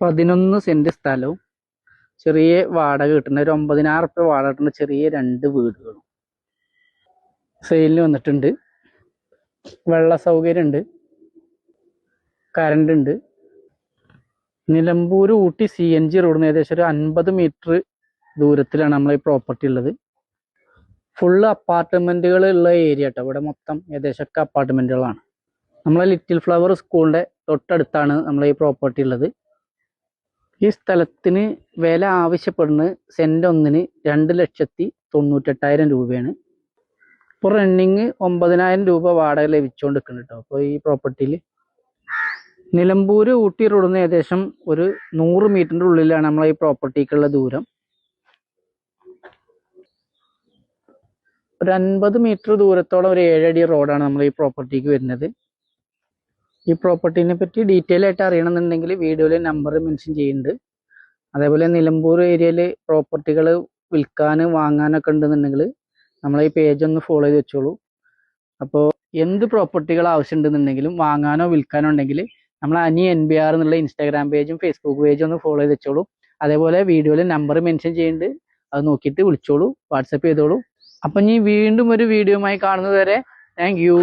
11 saint സ്ഥലവും ചെറിയ വാടക കിട്ടുന്ന ഒരു 9,000 റുപ്യ വാടക കിട്ടുന്ന ചെറിയ 2 വീടുകളും സെയിലിന് വന്നിട്ടുണ്ട്. വെള്ള സൗകര്യം ഉണ്ട്, കറണ്ട് ഉണ്ട്. നിലമ്പൂർ ഊട്ടി CNG റോഡിന് ഏകദേശം ഒരു 50 മീറ്റർ ദൂരത്തിലാണ് നമ്മളെ ഈ പ്രോപ്പർട്ടി ഉള്ളത്. ഫുള്ള് അപ്പാർട്ട്മെന്റുകൾ ഉള്ള ഏരിയ കേട്ടോ. ഇവിടെ മൊത്തം ഏകദേശമൊക്കെ അപ്പാർട്ട്മെന്റുകളാണ്. നമ്മളെ ലിറ്റിൽ ഫ്ലവർ സ്കൂളിന്റെ തൊട്ടടുത്താണ് നമ്മളെ ഈ പ്രോപ്പർട്ടി ഉള്ളത്. ഈ സ്ഥലത്തിന് വില ആവശ്യപ്പെടുന്നത് സെന്റ് ഒന്നിന് 2,98,000 രൂപയാണ്. ഇപ്പോൾ റണ്ണിങ് 9,000 രൂപ വാടക ലഭിച്ചുകൊണ്ടിരിക്കുന്നുണ്ട് കേട്ടോ. അപ്പോൾ ഈ പ്രോപ്പർട്ടിയിൽ നിലമ്പൂർ ഊട്ടി റോഡിൽ നിന്ന് ഏകദേശം ഒരു 100 മീറ്ററിന്റെ ഉള്ളിലാണ് നമ്മളെ ഈ പ്രോപ്പർട്ടിക്കുള്ള ദൂരം. ഒരു 50 മീറ്റർ ദൂരത്തോളം ഒരു 7 അടി റോഡാണ് നമ്മൾ ഈ പ്രോപ്പർട്ടിക്ക് വരുന്നത്. ഈ പ്രോപ്പർട്ടിനെ പറ്റി ഡീറ്റെയിൽ ആയിട്ട് അറിയണമെന്നുണ്ടെങ്കിൽ വീഡിയോയിൽ നമ്പർ മെൻഷൻ ചെയ്യുന്നുണ്ട്. അതേപോലെ നിലമ്പൂർ ഏരിയയിൽ പ്രോപ്പർട്ടികൾ വിൽക്കാൻ വാങ്ങാനൊക്കെ ഉണ്ടെന്നുണ്ടെങ്കിൽ നമ്മളെ ഈ പേജ് ഒന്ന് ഫോളോ ചെയ്ത് വെച്ചോളൂ. അപ്പോൾ എന്ത് പ്രോപ്പർട്ടികൾ ആവശ്യമുണ്ടെന്നുണ്ടെങ്കിലും വാങ്ങാനോ വിൽക്കാനോ ഉണ്ടെങ്കിൽ നമ്മൾ അനി NBR എന്നുള്ള ഇൻസ്റ്റാഗ്രാം പേജും ഫേസ്ബുക്ക് പേജും ഒന്ന് ഫോളോ ചെയ്ത് വെച്ചോളൂ. അതേപോലെ വീഡിയോയിൽ നമ്പർ മെൻഷൻ ചെയ്യുന്നുണ്ട്, അത് നോക്കിയിട്ട് വിളിച്ചോളൂ, വാട്സപ്പ് ചെയ്തോളൂ. അപ്പം ഇനി വീണ്ടും ഒരു വീഡിയോയുമായി കാണുന്നത് വരെ താങ്ക് യു.